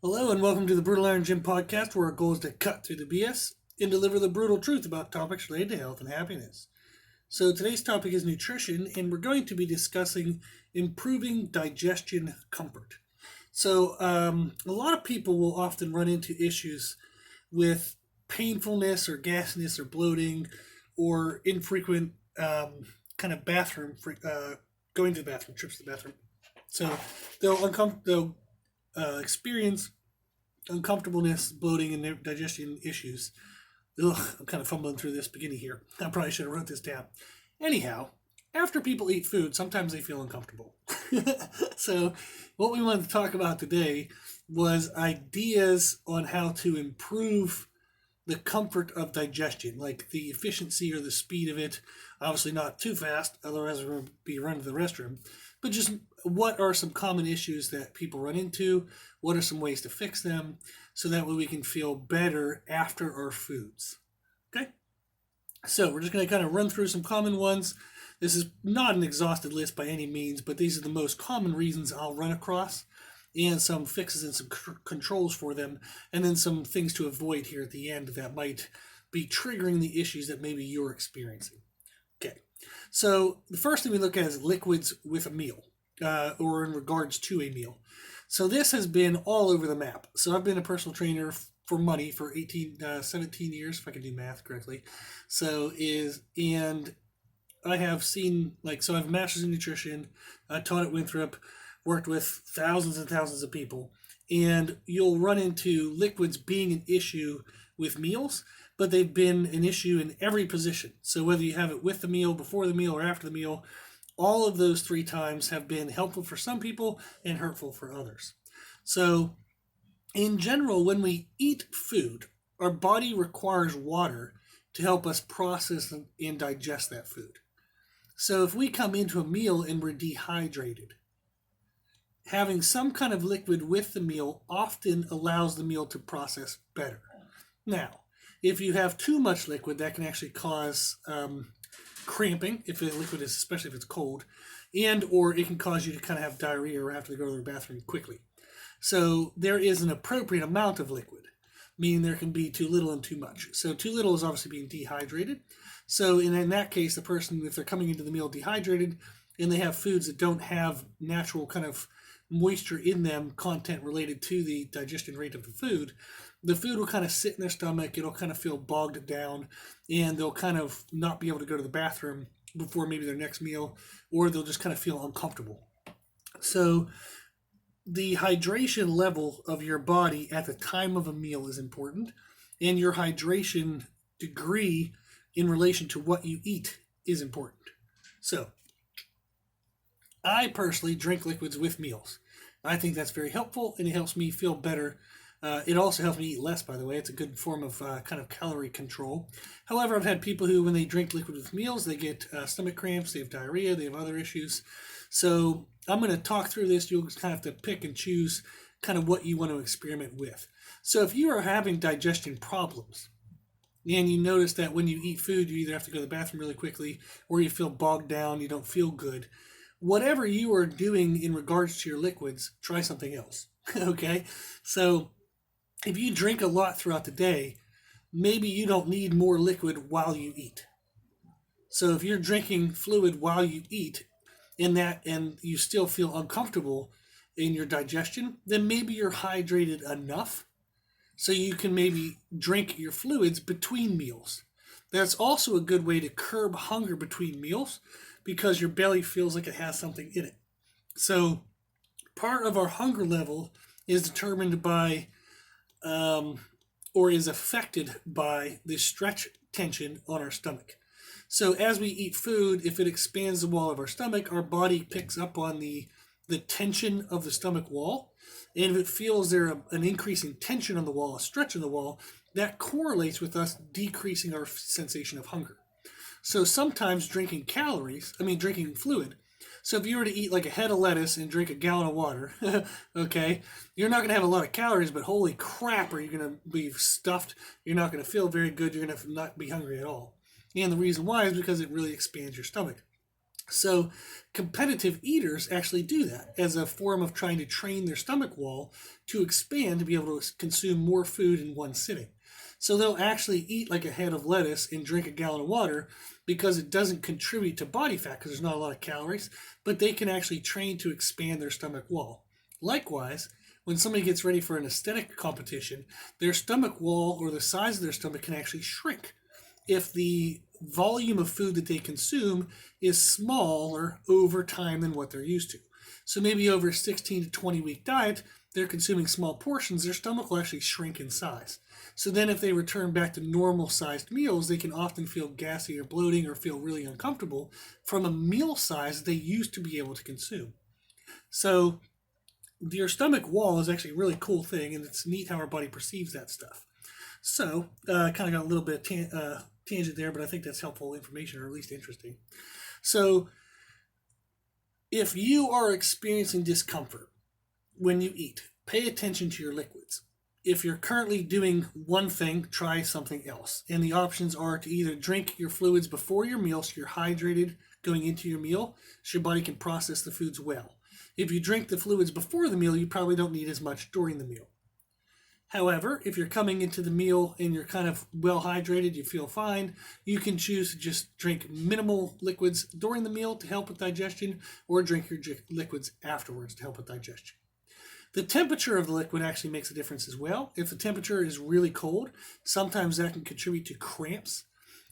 Hello and welcome to the Brutal Iron Gym podcast, where our goal is to cut through the BS and deliver the brutal truth about topics related to health and happiness. So today's topic is nutrition, and we're going to be discussing improving digestion comfort. So a lot of people will often run into issues with painfulness or gasiness or bloating or infrequent kind of going to the bathroom, trips to the bathroom. So they'll experience uncomfortableness, bloating, and digestion issues. Ugh, I'm kind of fumbling through this beginning here. I probably should have wrote this down. Anyhow, after people eat food, sometimes they feel uncomfortable. So what we wanted to talk about today was ideas on how to improve the comfort of digestion, like the efficiency or the speed of it. Obviously not too fast, otherwise we're going to be running to the restroom. But just what are some common issues that people run into? What are some ways to fix them? So that way we can feel better after our foods. Okay? So we're just going to kind of run through some common ones. This is not an exhaustive list by any means, but these are the most common reasons I'll run across, and some fixes and some controls for them, and then some things to avoid here at the end that might be triggering the issues that maybe you're experiencing. Okay, so the first thing we look at is liquids with a meal, or in regards to a meal. So this has been all over the map. So I've been a personal trainer for money for 17 years, if I can do math correctly. And I have seen, I have a master's in nutrition. I taught at Winthrop, worked with thousands and thousands of people, and you'll run into liquids being an issue with meals, but they've been an issue in every position. So whether you have it with the meal, before the meal, or after the meal, all of those three times have been helpful for some people and hurtful for others. So in general, when we eat food, our body requires water to help us process and digest that food. So if we come into a meal and we're dehydrated, having some kind of liquid with the meal often allows the meal to process better. Now, if you have too much liquid, that can actually cause cramping, if the liquid is, especially if it's cold, and or it can cause you to kind of have diarrhea or have to go to the bathroom quickly. So there is an appropriate amount of liquid, meaning there can be too little and too much. So too little is obviously being dehydrated. So in that case, the person, if they're coming into the meal dehydrated and they have foods that don't have natural kind of moisture in them, content related to the digestion rate of the food will kind of sit in their stomach, it'll kind of feel bogged down, and they'll kind of not be able to go to the bathroom before maybe their next meal, or they'll just kind of feel uncomfortable. So the hydration level of your body at the time of a meal is important, and your hydration degree in relation to what you eat is important. So I personally drink liquids with meals. I think that's very helpful, and it helps me feel better. It also helps me eat less, by the way. It's a good form of kind of calorie control. However, I've had people who, when they drink liquid with meals, they get stomach cramps, they have diarrhea, they have other issues. So I'm going to talk through this. You'll kind of have to pick and choose kind of what you want to experiment with. So if you are having digestion problems, and you notice that when you eat food, you either have to go to the bathroom really quickly, or you feel bogged down, you don't feel good, whatever you are doing in regards to your liquids, try something else. Okay? So if you drink a lot throughout the day, maybe you don't need more liquid while you eat. So if you're drinking fluid while you eat and you still feel uncomfortable in your digestion, then maybe you're hydrated enough so you can maybe drink your fluids between meals. That's also a good way to curb hunger between meals, because your belly feels like it has something in it. So part of our hunger level is determined by or is affected by the stretch tension on our stomach. So as we eat food, if it expands the wall of our stomach, our body picks up on the tension of the stomach wall. And if it feels there an increasing tension on the wall, a stretch in the wall, that correlates with us decreasing our sensation of hunger. So sometimes drinking fluid. So if you were to eat like a head of lettuce and drink a gallon of water, okay, you're not going to have a lot of calories, but holy crap, are you going to be stuffed? You're not going to feel very good. You're going to not be hungry at all. And the reason why is because it really expands your stomach. So competitive eaters actually do that as a form of trying to train their stomach wall to expand to be able to consume more food in one sitting. So they'll actually eat like a head of lettuce and drink a gallon of water because it doesn't contribute to body fat because there's not a lot of calories, but they can actually train to expand their stomach wall. Likewise, when somebody gets ready for an aesthetic competition, their stomach wall or the size of their stomach can actually shrink if the volume of food that they consume is smaller over time than what they're used to. So maybe over a 16 to 20 week diet, they're consuming small portions, their stomach will actually shrink in size. So then if they return back to normal sized meals, they can often feel gassy or bloating or feel really uncomfortable from a meal size they used to be able to consume. So your stomach wall is actually a really cool thing, and it's neat how our body perceives that stuff. So, kind of got a little bit of tangent there, but I think that's helpful information, or at least interesting. So, if you are experiencing discomfort when you eat, pay attention to your liquids. If you're currently doing one thing, try something else. And the options are to either drink your fluids before your meal so you're hydrated going into your meal, so your body can process the foods well. If you drink the fluids before the meal, you probably don't need as much during the meal. However, if you're coming into the meal and you're kind of well hydrated, you feel fine, you can choose to just drink minimal liquids during the meal to help with digestion, or drink your liquids afterwards to help with digestion. The temperature of the liquid actually makes a difference as well. If the temperature is really cold, sometimes that can contribute to cramps.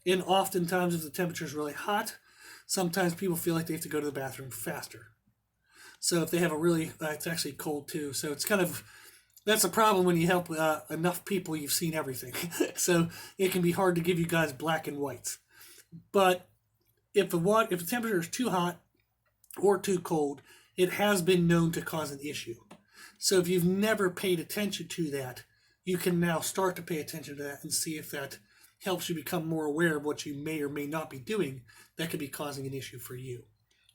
And oftentimes, if the temperature is really hot, sometimes people feel like they have to go to the bathroom faster. So if they have a really, it's actually cold too. So it's kind of, that's a problem when you help enough people, you've seen everything. So it can be hard to give you guys black and whites. But if the temperature is too hot or too cold, it has been known to cause an issue. So if you've never paid attention to that, you can now start to pay attention to that and see if that helps you become more aware of what you may or may not be doing that could be causing an issue for you.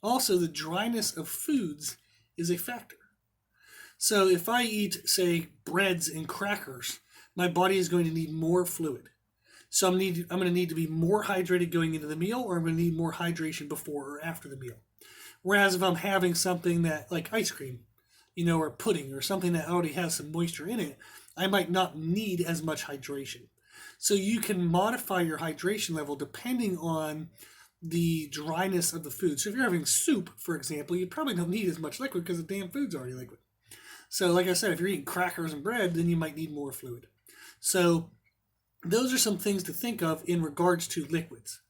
Also, the dryness of foods is a factor. So if I eat, say, breads and crackers, my body is going to need more fluid. So I'm going to need to be more hydrated going into the meal, or I'm going to need more hydration before or after the meal. Whereas if I'm having something that, like ice cream, or pudding or something that already has some moisture in it, I might not need as much hydration. So you can modify your hydration level depending on the dryness of the food. So if you're having soup, for example, you probably don't need as much liquid because the damn food's already liquid. So like I said, if you're eating crackers and bread, then you might need more fluid. So those are some things to think of in regards to liquids.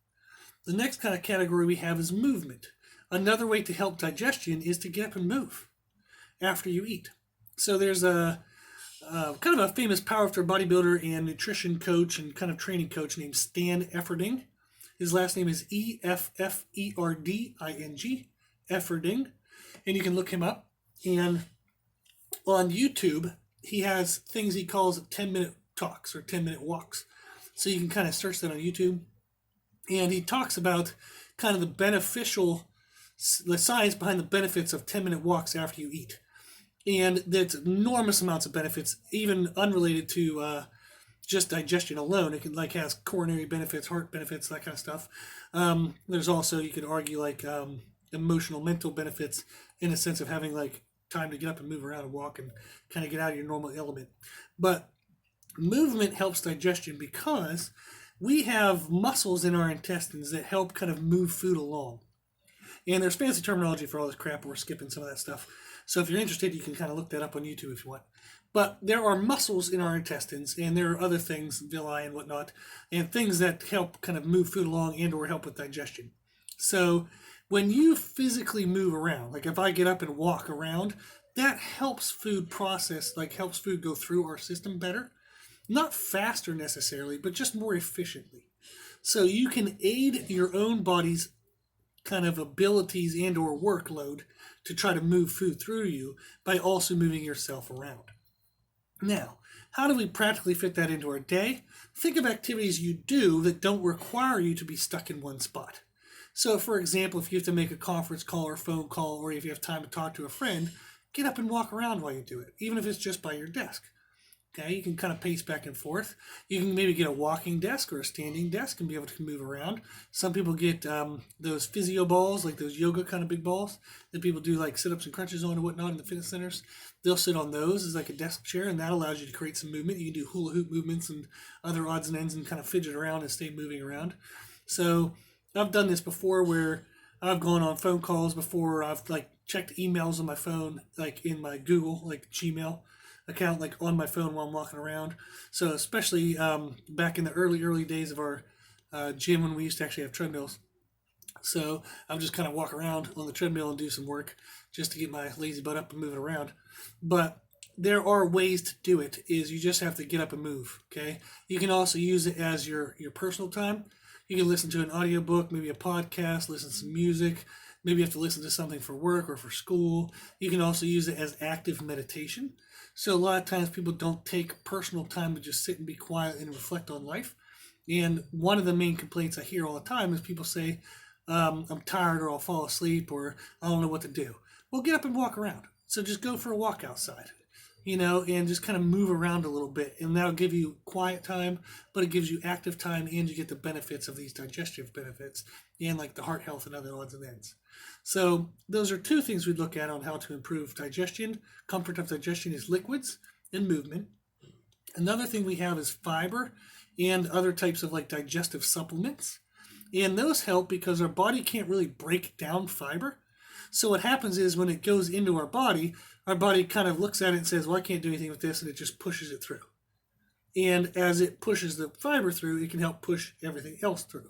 The next kind of category we have is movement. Another way to help digestion is to get up and move after you eat. So there's a kind of a famous powerlifter, bodybuilder, and nutrition coach and kind of training coach named Stan Efferding. His last name is Efferding, Efferding, and you can look him up. And on YouTube, he has things he calls 10-minute talks or 10-minute walks. So you can kind of search that on YouTube. And he talks about kind of the science behind the benefits of 10-minute walks after you eat. And there's enormous amounts of benefits, even unrelated to just digestion alone. It can has coronary benefits, heart benefits, that kind of stuff. There's also, you could argue, emotional, mental benefits in a sense of having time to get up and move around and walk and kind of get out of your normal element. But movement helps digestion because we have muscles in our intestines that help kind of move food along. And there's fancy terminology for all this crap, and we're skipping some of that stuff. So if you're interested, you can kind of look that up on YouTube if you want. But there are muscles in our intestines, and there are other things, villi and whatnot, and things that help kind of move food along and or help with digestion. So when you physically move around, like if I get up and walk around, that helps food process, helps food go through our system better. Not faster necessarily, but just more efficiently. So you can aid your own body's kind of abilities and or workload to try to move food through you by also moving yourself around. Now, how do we practically fit that into our day? Think of activities you do that don't require you to be stuck in one spot. So, for example, if you have to make a conference call or phone call, or if you have time to talk to a friend, get up and walk around while you do it, even if it's just by your desk. Okay, you can kind of pace back and forth. You can maybe get a walking desk or a standing desk and be able to move around. Some people get those physio balls, like those yoga kind of big balls that people do like sit-ups and crunches on and whatnot in the fitness centers. They'll sit on those as like a desk chair, and that allows you to create some movement. You can do hula hoop movements and other odds and ends and kind of fidget around and stay moving around. So I've done this before where I've gone on phone calls before. I've like checked emails on my phone, like in my Google, like Gmail account, like on my phone while I'm walking around. So especially back in the early days of our gym when we used to actually have treadmills. So I would just kind of walk around on the treadmill and do some work just to get my lazy butt up and move it around. But there are ways to do it. Is you just have to get up and move. Okay. You can also use it as your personal time. You can listen to an audiobook, maybe a podcast, listen to some music. Maybe you have to listen to something for work or for school. You can also use it as active meditation. So a lot of times people don't take personal time to just sit and be quiet and reflect on life. And one of the main complaints I hear all the time is people say, I'm tired or I'll fall asleep or I don't know what to do. Well, get up and walk around. So just go for a walk outside, and just kind of move around a little bit. And that'll give you quiet time, but it gives you active time and you get the benefits of these digestive benefits and like the heart health and other odds and ends. So those are two things we'd look at on how to improve digestion. Comfort of digestion is liquids and movement. Another thing we have is fiber and other types of like digestive supplements. And those help because our body can't really break down fiber. So what happens is when it goes into our body kind of looks at it and says, well, I can't do anything with this, and it just pushes it through. And as it pushes the fiber through, it can help push everything else through.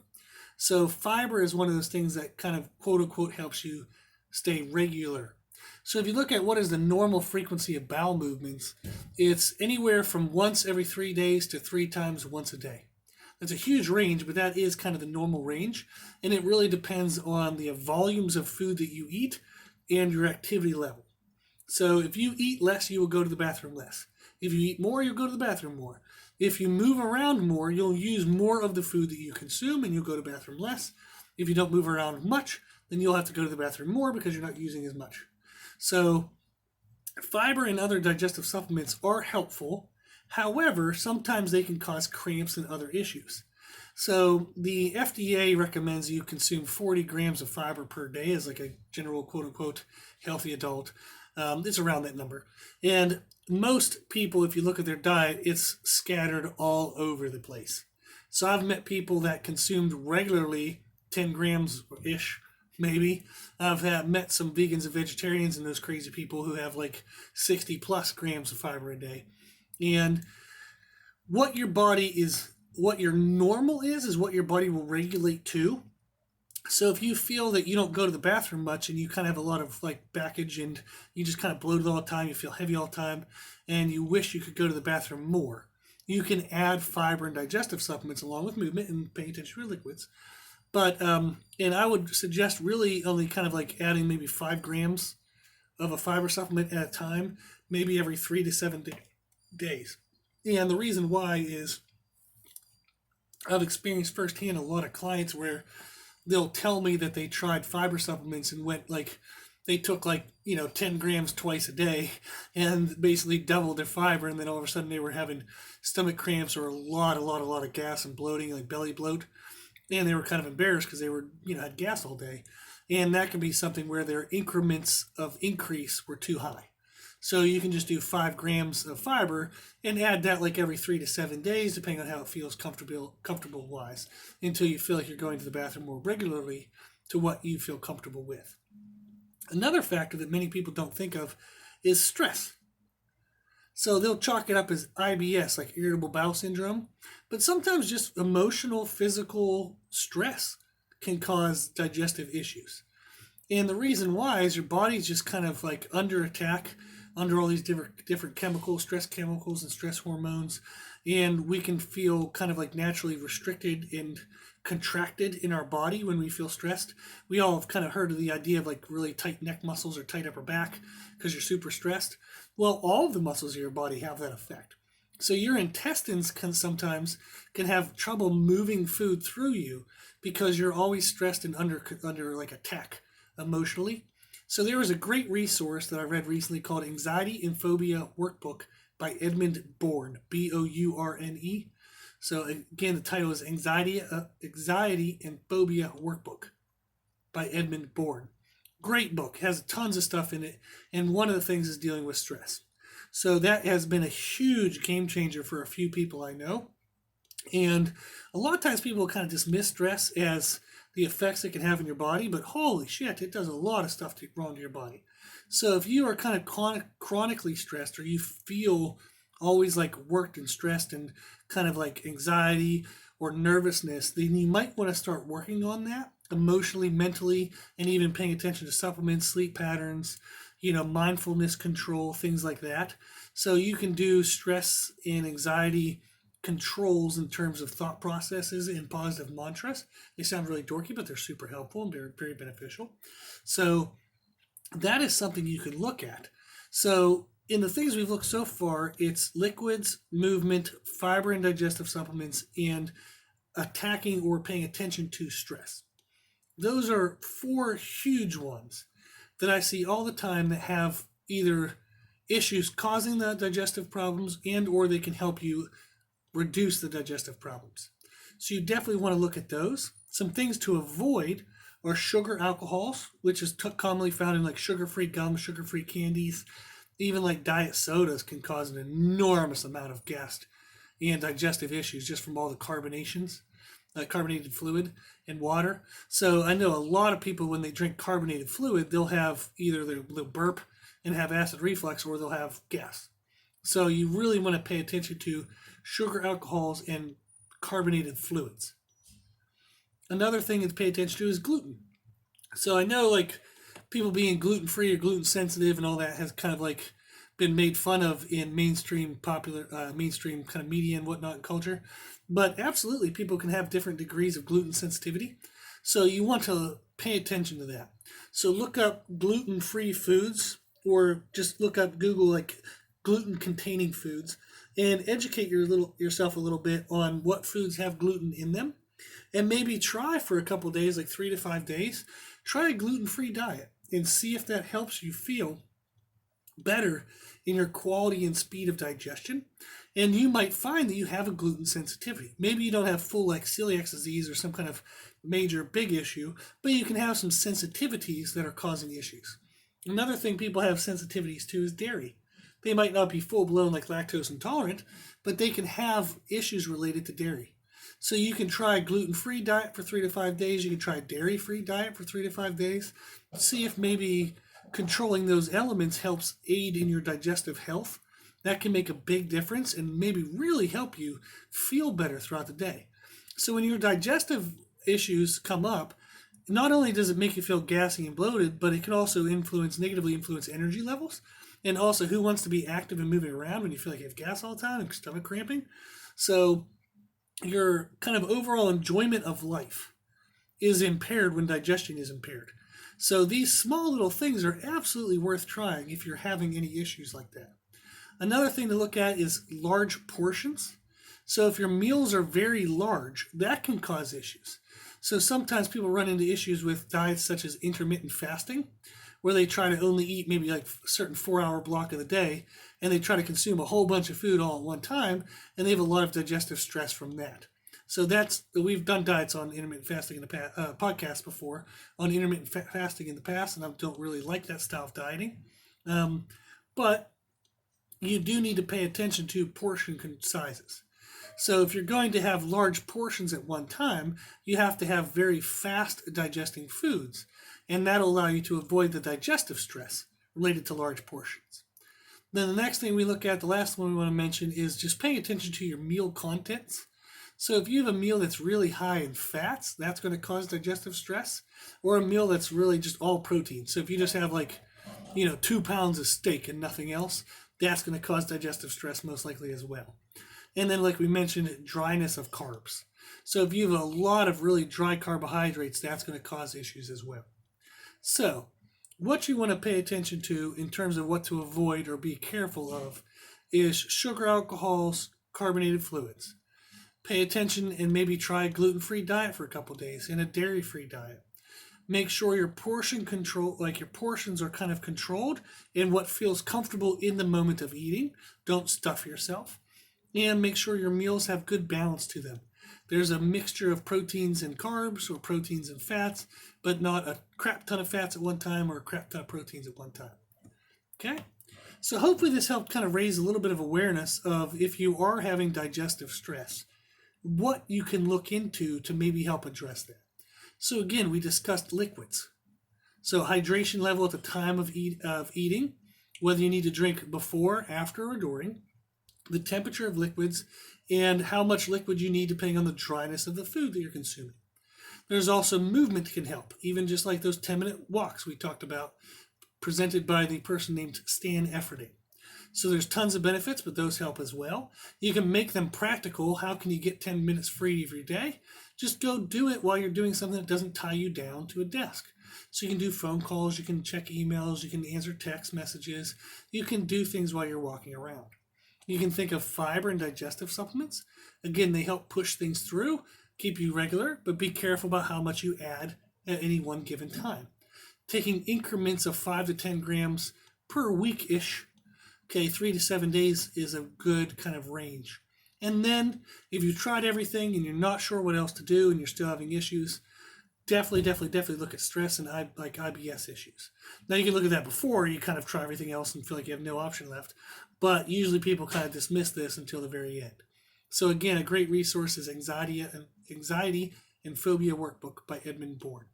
So fiber is one of those things that kind of quote unquote helps you stay regular. So if you look at what is the normal frequency of bowel movements, it's anywhere from once every 3 days to 3 times once a day. That's a huge range, but that is kind of the normal range. And it really depends on the volumes of food that you eat and your activity level. So if you eat less, you will go to the bathroom less. If you eat more, you'll go to the bathroom more. If you move around more, you'll use more of the food that you consume and you'll go to the bathroom less. If you don't move around much, then you'll have to go to the bathroom more because you're not using as much. So fiber and other digestive supplements are helpful. However, sometimes they can cause cramps and other issues. So the FDA recommends you consume 40 grams of fiber per day as like a general quote-unquote healthy adult. It's around that number. And most people, if you look at their diet, it's scattered all over the place. So I've met people that consumed regularly 10 grams-ish, maybe. I've met some vegans and vegetarians and those crazy people who have like 60 plus grams of fiber a day. And what your body is, what your normal is what your body will regulate to. So if you feel that you don't go to the bathroom much and you kind of have a lot of like baggage and you just kind of bloated all the time, you feel heavy all the time, and you wish you could go to the bathroom more, you can add fiber and digestive supplements along with movement and paying attention to your liquids. But, and I would suggest really only kind of like adding maybe 5 grams of a fiber supplement at a time, maybe every 3 to 7 days. And the reason why is I've experienced firsthand a lot of clients where they'll tell me that they tried fiber supplements and went like, they took like, 10 grams twice a day and basically doubled their fiber. And then all of a sudden they were having stomach cramps or a lot of gas and bloating, like belly bloat. And they were kind of embarrassed because they were, had gas all day. And that can be something where their increments of increase were too high. So you can just do 5 grams of fiber and add that like every 3 to 7 days, depending on how it feels comfortable wise, until you feel like you're going to the bathroom more regularly to what you feel comfortable with. Another factor that many people don't think of is stress. So they'll chalk it up as IBS, like irritable bowel syndrome, but sometimes just emotional, physical stress can cause digestive issues. And the reason why is your body's just kind of like under attack, under all these different chemicals, stress chemicals and stress hormones, and we can feel kind of like naturally restricted and contracted in our body when we feel stressed. We all have kind of heard of the idea of like really tight neck muscles or tight upper back because you're super stressed. Well, all of the muscles of your body have that effect. So your intestines can sometimes have trouble moving food through you because you're always stressed and under like attack emotionally. So there was a great resource that I read recently called Anxiety and Phobia Workbook by Edmund Bourne, Bourne. So again, the title is Anxiety and Phobia Workbook by Edmund Bourne. Great book, has tons of stuff in it, and one of the things is dealing with stress. So that has been a huge game changer for a few people I know. And a lot of times people kind of dismiss stress as the effects it can have in your body, but holy shit, it does a lot of stuff wrong to your body. So if you are kind of chronically stressed, or you feel always like worked and stressed and kind of like anxiety or nervousness, then you might want to start working on that emotionally, mentally, and even paying attention to supplements, sleep patterns, mindfulness control, things like that. So you can do stress and anxiety controls in terms of thought processes and positive mantras. They sound really dorky, but they're super helpful and they're very beneficial. So that is something you can look at. So in the things we've looked so far, it's liquids, movement, fiber and digestive supplements, and attacking or paying attention to stress. Those are 4 huge ones that I see all the time that have either issues causing the digestive problems and or they can help you reduce the digestive problems. So you definitely want to look at those. Some things to avoid are sugar alcohols, which is commonly found in like sugar-free gum, sugar-free candies. Even like diet sodas can cause an enormous amount of gas and digestive issues just from all the carbonations, carbonated fluid and water. So I know a lot of people, when they drink carbonated fluid, they'll have either they'll burp and have acid reflux, or they'll have gas. So you really want to pay attention to sugar alcohols and carbonated fluids. Another thing to pay attention to is gluten. So I know like people being gluten free or gluten sensitive and all that has kind of like been made fun of in mainstream mainstream kind of media and whatnot and culture, but absolutely people can have different degrees of gluten sensitivity. So you want to pay attention to that. So look up gluten free foods, or just look up Google like gluten containing foods, and educate yourself a little bit on what foods have gluten in them, and maybe try for a couple days, like 3 to 5 days, try a gluten-free diet and see if that helps you feel better in your quality and speed of digestion. And you might find that you have a gluten sensitivity. Maybe you don't have full like celiac disease or some kind of major big issue, but you can have some sensitivities that are causing issues. Another thing people have sensitivities to is dairy. They might not be full-blown like lactose intolerant, but they can have issues related to dairy. So you can try a gluten-free diet for 3 to 5 days. You can try a dairy-free diet for 3 to 5 days. See if maybe controlling those elements helps aid in your digestive health. That can make a big difference and maybe really help you feel better throughout the day. So when your digestive issues come up, not only does it make you feel gassy and bloated, but it can also negatively influence energy levels. And also, who wants to be active and moving around when you feel like you have gas all the time and stomach cramping? So your kind of overall enjoyment of life is impaired when digestion is impaired. So these small little things are absolutely worth trying if you're having any issues like that. Another thing to look at is large portions. So if your meals are very large, that can cause issues. So sometimes people run into issues with diets such as intermittent fasting, where they try to only eat maybe like a certain 4-hour block of the day, and they try to consume a whole bunch of food all at one time, and they have a lot of digestive stress from that. So we've done diets on intermittent fasting in the past, podcast before on intermittent fasting in the past, and I don't really like that style of dieting. But you do need to pay attention to portion sizes. So if you're going to have large portions at one time, you have to have very fast digesting foods, and that'll allow you to avoid the digestive stress related to large portions. Then the next thing we look at, the last one we want to mention, is just paying attention to your meal contents. So if you have a meal that's really high in fats, that's going to cause digestive stress, or a meal that's really just all protein. So if you just have 2 pounds of steak and nothing else, that's going to cause digestive stress most likely as well. And then, like we mentioned, dryness of carbs. So if you have a lot of really dry carbohydrates, that's going to cause issues as well. So what you want to pay attention to in terms of what to avoid or be careful of is sugar alcohols, carbonated fluids. Pay attention and maybe try a gluten-free diet for a couple days and a dairy-free diet. Make sure your portion control, like your portions are kind of controlled in what feels comfortable in the moment of eating. Don't stuff yourself. And make sure your meals have good balance to them. There's a mixture of proteins and carbs or proteins and fats, but not a crap ton of fats at one time or a crap ton of proteins at one time. Okay? So hopefully this helped kind of raise a little bit of awareness of if you are having digestive stress, what you can look into to maybe help address that. So again, we discussed liquids. So hydration level at the time of eating, whether you need to drink before, after, or during, the temperature of liquids, and how much liquid you need depending on the dryness of the food that you're consuming. There's also movement can help, even just like those 10-minute walks we talked about, presented by the person named Stan Efferding. So there's tons of benefits, but those help as well. You can make them practical. How can you get 10 minutes free every day? Just go do it while you're doing something that doesn't tie you down to a desk. So you can do phone calls, you can check emails, you can answer text messages, you can do things while you're walking around. You can think of fiber and digestive supplements. Again, they help push things through, keep you regular, but be careful about how much you add at any one given time. Taking increments of 5 to 10 grams per week-ish, okay, 3 to 7 days is a good kind of range. And then if you've tried everything and you're not sure what else to do and you're still having issues, definitely look at stress and like IBS issues. Now you can look at that before you kind of try everything else and feel like you have no option left, but usually people kind of dismiss this until the very end. So again, a great resource is Anxiety and Phobia Workbook by Edmund Bourne.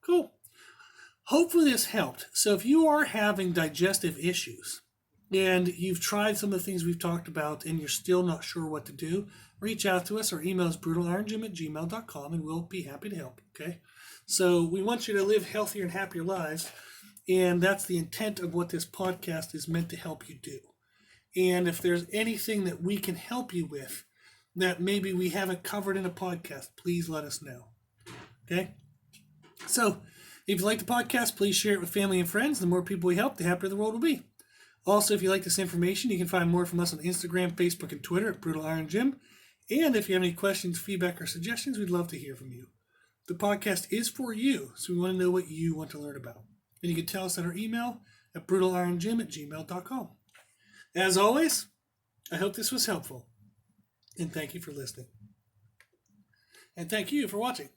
Cool. Hopefully this helped. So if you are having digestive issues and you've tried some of the things we've talked about and you're still not sure what to do, reach out to us. Our email is brutalironjim@gmail.com and we'll be happy to help, okay? So we want you to live healthier and happier lives, and that's the intent of what this podcast is meant to help you do. And if there's anything that we can help you with that maybe we haven't covered in a podcast, please let us know, okay? So if you like the podcast, please share it with family and friends. The more people we help, the happier the world will be. Also, if you like this information, you can find more from us on Instagram, Facebook, and Twitter at Brutal Iron Gym. And if you have any questions, feedback, or suggestions, we'd love to hear from you. The podcast is for you, so we want to know what you want to learn about. And you can tell us at our email at brutalironjim@gmail.com. As always, I hope this was helpful. And thank you for listening. And thank you for watching.